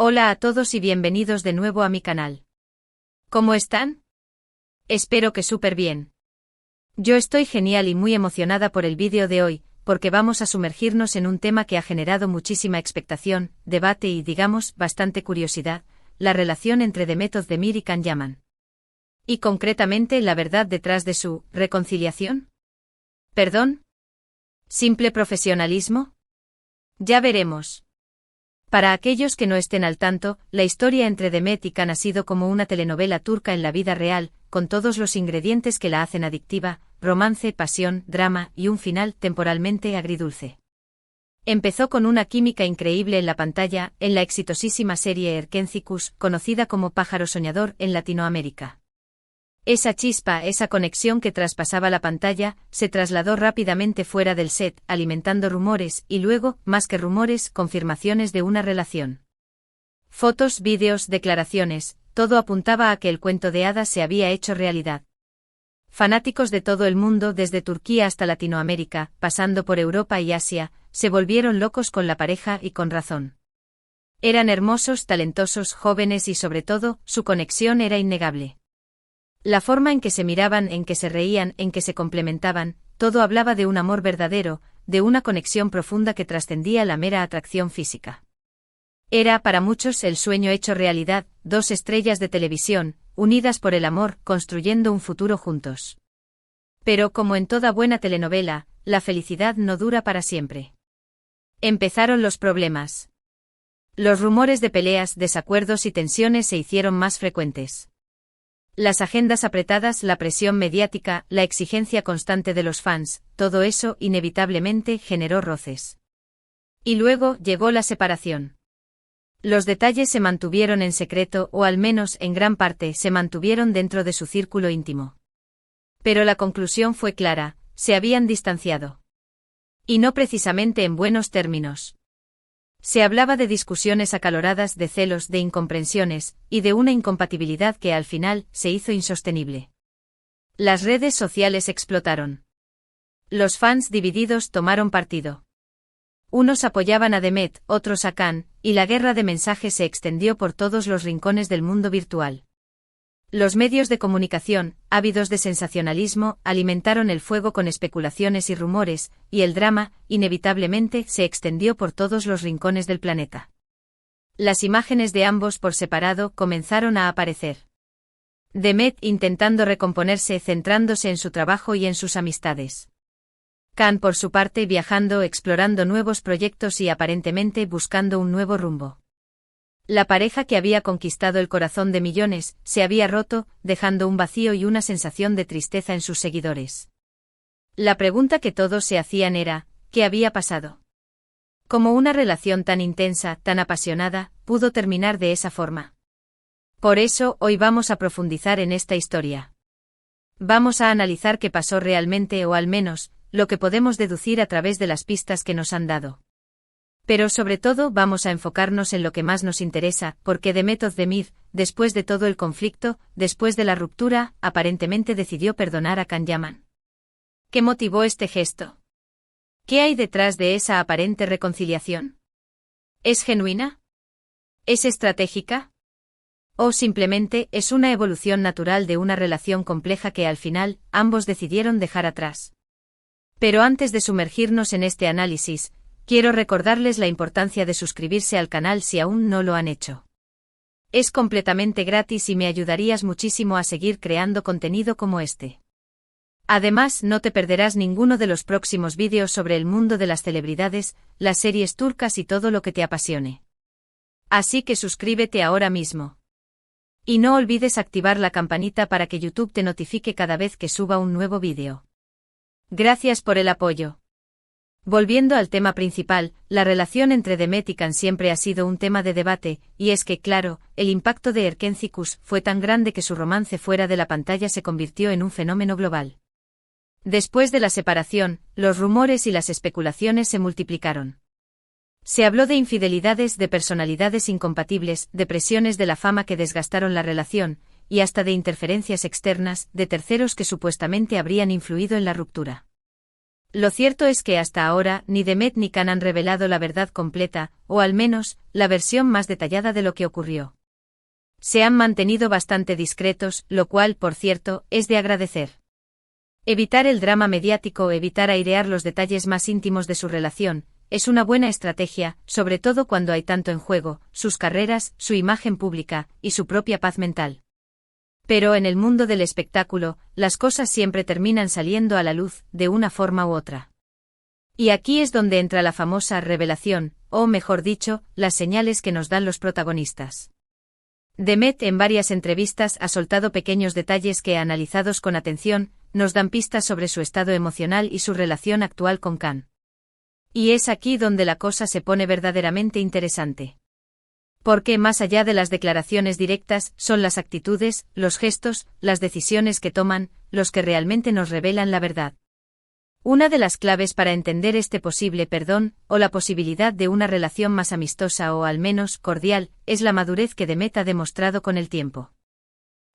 Hola a todos y bienvenidos de nuevo a mi canal. ¿Cómo están? Espero que súper bien. Yo estoy genial y muy emocionada por el vídeo de hoy, porque vamos a sumergirnos en un tema que ha generado muchísima expectación, debate y, digamos, bastante curiosidad, la relación entre Demet Özdemir y Can Yaman. Y concretamente la verdad detrás de su reconciliación. ¿Perdón? ¿Simple profesionalismo? Ya veremos. Para aquellos que no estén al tanto, la historia entre Demet y Can ha sido como una telenovela turca en la vida real, con todos los ingredientes que la hacen adictiva: romance, pasión, drama y un final temporalmente agridulce. Empezó con una química increíble en la pantalla, en la exitosísima serie Erkencikus, conocida como Pájaro Soñador en Latinoamérica. Esa chispa, esa conexión que traspasaba la pantalla, se trasladó rápidamente fuera del set, alimentando rumores y luego, más que rumores, confirmaciones de una relación. Fotos, vídeos, declaraciones, todo apuntaba a que el cuento de hadas se había hecho realidad. Fanáticos de todo el mundo, desde Turquía hasta Latinoamérica, pasando por Europa y Asia, se volvieron locos con la pareja y con razón. Eran hermosos, talentosos, jóvenes y sobre todo, su conexión era innegable. La forma en que se miraban, en que se reían, en que se complementaban, todo hablaba de un amor verdadero, de una conexión profunda que trascendía la mera atracción física. Era, para muchos, el sueño hecho realidad, dos estrellas de televisión, unidas por el amor, construyendo un futuro juntos. Pero como en toda buena telenovela, la felicidad no dura para siempre. Empezaron los problemas. Los rumores de peleas, desacuerdos y tensiones se hicieron más frecuentes. Las agendas apretadas, la presión mediática, la exigencia constante de los fans, todo eso inevitablemente generó roces. Y luego llegó la separación. Los detalles se mantuvieron en secreto o al menos en gran parte se mantuvieron dentro de su círculo íntimo. Pero la conclusión fue clara: se habían distanciado. Y no precisamente en buenos términos. Se hablaba de discusiones acaloradas, de celos, de incomprensiones, y de una incompatibilidad que al final se hizo insostenible. Las redes sociales explotaron. Los fans divididos tomaron partido. Unos apoyaban a Demet, otros a Can, y la guerra de mensajes se extendió por todos los rincones del mundo virtual. Los medios de comunicación, ávidos de sensacionalismo, alimentaron el fuego con especulaciones y rumores, y el drama, inevitablemente, se extendió por todos los rincones del planeta. Las imágenes de ambos por separado comenzaron a aparecer. Demet intentando recomponerse, centrándose en su trabajo y en sus amistades. Can, por su parte, viajando, explorando nuevos proyectos y aparentemente buscando un nuevo rumbo. La pareja que había conquistado el corazón de millones, se había roto, dejando un vacío y una sensación de tristeza en sus seguidores. La pregunta que todos se hacían era: ¿qué había pasado? ¿Cómo una relación tan intensa, tan apasionada, pudo terminar de esa forma? Por eso, hoy vamos a profundizar en esta historia. Vamos a analizar qué pasó realmente o al menos, lo que podemos deducir a través de las pistas que nos han dado. Pero sobre todo vamos a enfocarnos en lo que más nos interesa, porque Demet Özdemir, después de todo el conflicto, después de la ruptura, aparentemente decidió perdonar a Can Yaman. ¿Qué motivó este gesto? ¿Qué hay detrás de esa aparente reconciliación? ¿Es genuina? ¿Es estratégica? ¿O simplemente es una evolución natural de una relación compleja que al final, ambos decidieron dejar atrás? Pero antes de sumergirnos en este análisis, quiero recordarles la importancia de suscribirse al canal si aún no lo han hecho. Es completamente gratis y me ayudarías muchísimo a seguir creando contenido como este. Además, no te perderás ninguno de los próximos vídeos sobre el mundo de las celebridades, las series turcas y todo lo que te apasione. Así que suscríbete ahora mismo. Y no olvides activar la campanita para que YouTube te notifique cada vez que suba un nuevo vídeo. Gracias por el apoyo. Volviendo al tema principal, la relación entre Demet y Can siempre ha sido un tema de debate, y es que, claro, el impacto de Erkencikus fue tan grande que su romance fuera de la pantalla se convirtió en un fenómeno global. Después de la separación, los rumores y las especulaciones se multiplicaron. Se habló de infidelidades, de personalidades incompatibles, de presiones de la fama que desgastaron la relación, y hasta de interferencias externas, de terceros que supuestamente habrían influido en la ruptura. Lo cierto es que hasta ahora ni Demet ni Can han revelado la verdad completa, o al menos, la versión más detallada de lo que ocurrió. Se han mantenido bastante discretos, lo cual, por cierto, es de agradecer. Evitar el drama mediático, evitar airear los detalles más íntimos de su relación, es una buena estrategia, sobre todo cuando hay tanto en juego, sus carreras, su imagen pública, y su propia paz mental. Pero en el mundo del espectáculo, las cosas siempre terminan saliendo a la luz, de una forma u otra. Y aquí es donde entra la famosa revelación, o mejor dicho, las señales que nos dan los protagonistas. Demet en varias entrevistas ha soltado pequeños detalles que, analizados con atención, nos dan pistas sobre su estado emocional y su relación actual con Can. Y es aquí donde la cosa se pone verdaderamente interesante. Porque más allá de las declaraciones directas, son las actitudes, los gestos, las decisiones que toman, los que realmente nos revelan la verdad. Una de las claves para entender este posible perdón, o la posibilidad de una relación más amistosa o al menos cordial, es la madurez que Demet ha demostrado con el tiempo.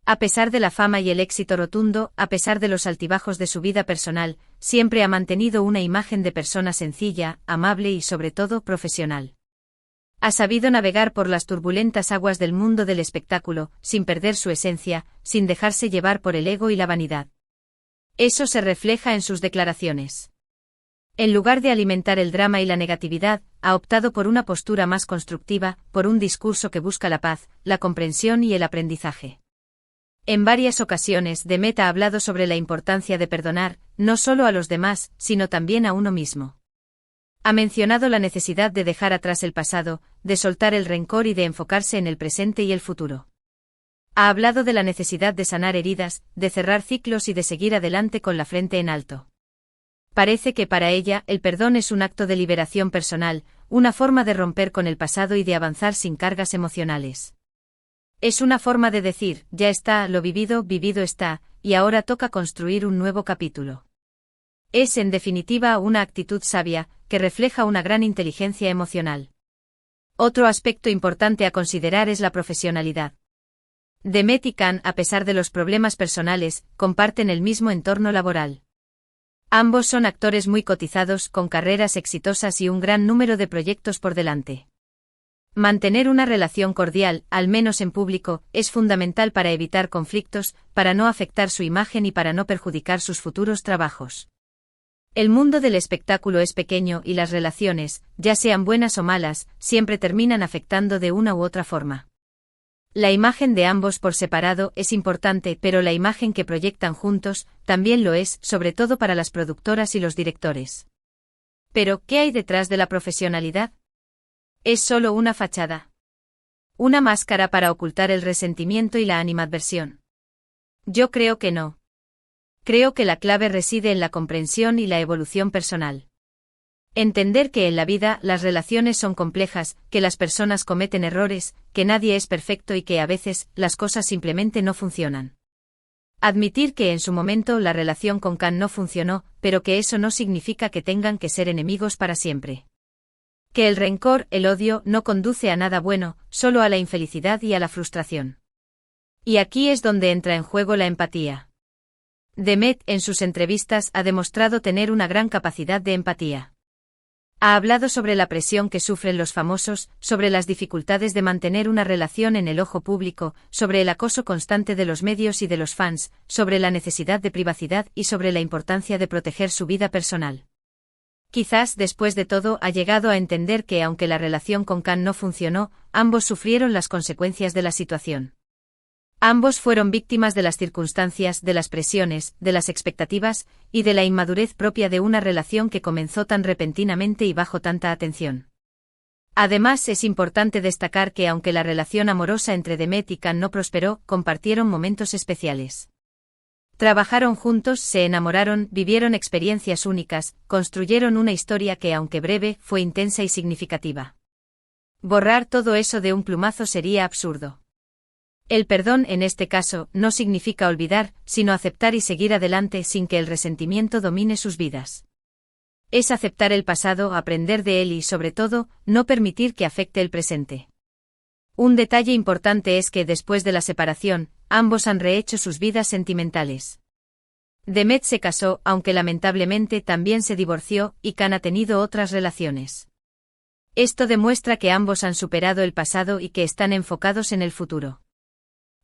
A pesar de la fama y el éxito rotundo, a pesar de los altibajos de su vida personal, siempre ha mantenido una imagen de persona sencilla, amable y sobre todo profesional. Ha sabido navegar por las turbulentas aguas del mundo del espectáculo, sin perder su esencia, sin dejarse llevar por el ego y la vanidad. Eso se refleja en sus declaraciones. En lugar de alimentar el drama y la negatividad, ha optado por una postura más constructiva, por un discurso que busca la paz, la comprensión y el aprendizaje. En varias ocasiones Demet ha hablado sobre la importancia de perdonar, no solo a los demás, sino también a uno mismo. Ha mencionado la necesidad de dejar atrás el pasado, de soltar el rencor y de enfocarse en el presente y el futuro. Ha hablado de la necesidad de sanar heridas, de cerrar ciclos y de seguir adelante con la frente en alto. Parece que para ella el perdón es un acto de liberación personal, una forma de romper con el pasado y de avanzar sin cargas emocionales. Es una forma de decir, ya está, lo vivido, vivido está, y ahora toca construir un nuevo capítulo. Es en definitiva una actitud sabia, que refleja una gran inteligencia emocional. Otro aspecto importante a considerar es la profesionalidad. Demet y Can, a pesar de los problemas personales, comparten el mismo entorno laboral. Ambos son actores muy cotizados, con carreras exitosas y un gran número de proyectos por delante. Mantener una relación cordial, al menos en público, es fundamental para evitar conflictos, para no afectar su imagen y para no perjudicar sus futuros trabajos. El mundo del espectáculo es pequeño y las relaciones, ya sean buenas o malas, siempre terminan afectando de una u otra forma. La imagen de ambos por separado es importante, pero la imagen que proyectan juntos también lo es, sobre todo para las productoras y los directores. Pero, ¿qué hay detrás de la profesionalidad? ¿Es solo una fachada? ¿Una máscara para ocultar el resentimiento y la animadversión? Yo creo que no. Creo que la clave reside en la comprensión y la evolución personal. Entender que en la vida las relaciones son complejas, que las personas cometen errores, que nadie es perfecto y que a veces las cosas simplemente no funcionan. Admitir que en su momento la relación con Can no funcionó, pero que eso no significa que tengan que ser enemigos para siempre. Que el rencor, el odio, no conduce a nada bueno, solo a la infelicidad y a la frustración. Y aquí es donde entra en juego la empatía. Demet, en sus entrevistas, ha demostrado tener una gran capacidad de empatía. Ha hablado sobre la presión que sufren los famosos, sobre las dificultades de mantener una relación en el ojo público, sobre el acoso constante de los medios y de los fans, sobre la necesidad de privacidad y sobre la importancia de proteger su vida personal. Quizás después de todo ha llegado a entender que aunque la relación con Can no funcionó, ambos sufrieron las consecuencias de la situación. Ambos fueron víctimas de las circunstancias, de las presiones, de las expectativas, y de la inmadurez propia de una relación que comenzó tan repentinamente y bajo tanta atención. Además, es importante destacar que aunque la relación amorosa entre Demet y Can no prosperó, compartieron momentos especiales. Trabajaron juntos, se enamoraron, vivieron experiencias únicas, construyeron una historia que, aunque breve, fue intensa y significativa. Borrar todo eso de un plumazo sería absurdo. El perdón en este caso no significa olvidar, sino aceptar y seguir adelante sin que el resentimiento domine sus vidas. Es aceptar el pasado, aprender de él y, sobre todo, no permitir que afecte el presente. Un detalle importante es que después de la separación, ambos han rehecho sus vidas sentimentales. Demet se casó, aunque lamentablemente también se divorció, y Can ha tenido otras relaciones. Esto demuestra que ambos han superado el pasado y que están enfocados en el futuro.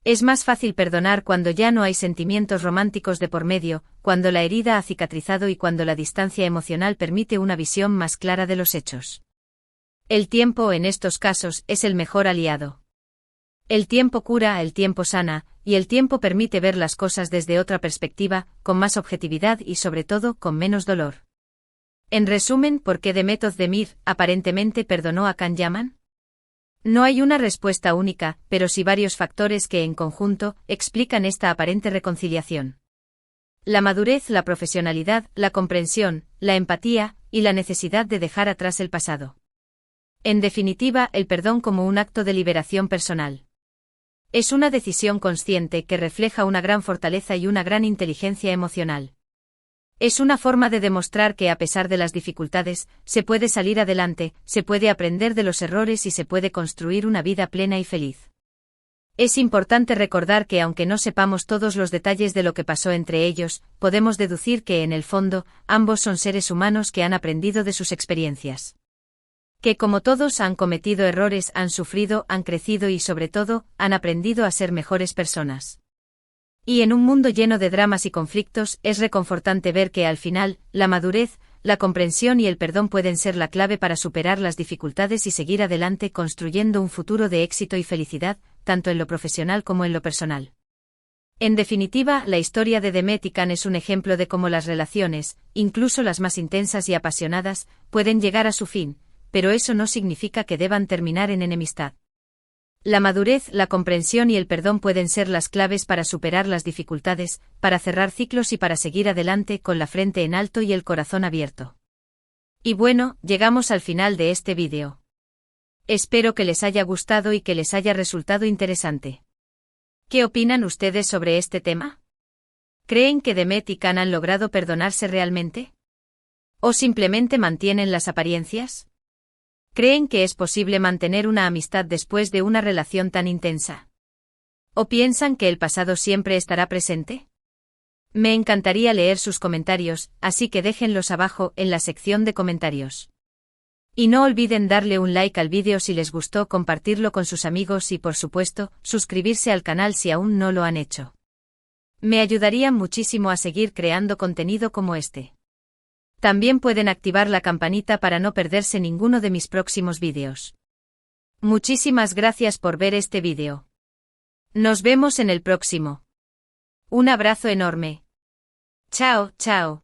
Es más fácil perdonar cuando ya no hay sentimientos románticos de por medio, cuando la herida ha cicatrizado y cuando la distancia emocional permite una visión más clara de los hechos. El tiempo en estos casos es el mejor aliado. El tiempo cura, el tiempo sana, y el tiempo permite ver las cosas desde otra perspectiva, con más objetividad y sobre todo con menos dolor. En resumen, ¿por qué Demet Özdemir aparentemente perdonó a Can Yaman? No hay una respuesta única, pero sí varios factores que en conjunto explican esta aparente reconciliación. La madurez, la profesionalidad, la comprensión, la empatía y la necesidad de dejar atrás el pasado. En definitiva, el perdón como un acto de liberación personal. Es una decisión consciente que refleja una gran fortaleza y una gran inteligencia emocional. Es una forma de demostrar que a pesar de las dificultades, se puede salir adelante, se puede aprender de los errores y se puede construir una vida plena y feliz. Es importante recordar que aunque no sepamos todos los detalles de lo que pasó entre ellos, podemos deducir que en el fondo, ambos son seres humanos que han aprendido de sus experiencias. Que como todos han cometido errores, han sufrido, han crecido y sobre todo, han aprendido a ser mejores personas. Y en un mundo lleno de dramas y conflictos, es reconfortante ver que al final, la madurez, la comprensión y el perdón pueden ser la clave para superar las dificultades y seguir adelante construyendo un futuro de éxito y felicidad, tanto en lo profesional como en lo personal. En definitiva, la historia de Demet y Can es un ejemplo de cómo las relaciones, incluso las más intensas y apasionadas, pueden llegar a su fin, pero eso no significa que deban terminar en enemistad. La madurez, la comprensión y el perdón pueden ser las claves para superar las dificultades, para cerrar ciclos y para seguir adelante con la frente en alto y el corazón abierto. Y bueno, llegamos al final de este vídeo. Espero que les haya gustado y que les haya resultado interesante. ¿Qué opinan ustedes sobre este tema? ¿Creen que Demet y Can han logrado perdonarse realmente? ¿O simplemente mantienen las apariencias? ¿Creen que es posible mantener una amistad después de una relación tan intensa? ¿O piensan que el pasado siempre estará presente? Me encantaría leer sus comentarios, así que déjenlos abajo en la sección de comentarios. Y no olviden darle un like al vídeo si les gustó, compartirlo con sus amigos y por supuesto, suscribirse al canal si aún no lo han hecho. Me ayudarían muchísimo a seguir creando contenido como este. También pueden activar la campanita para no perderse ninguno de mis próximos vídeos. Muchísimas gracias por ver este vídeo. Nos vemos en el próximo. Un abrazo enorme. Chao, chao.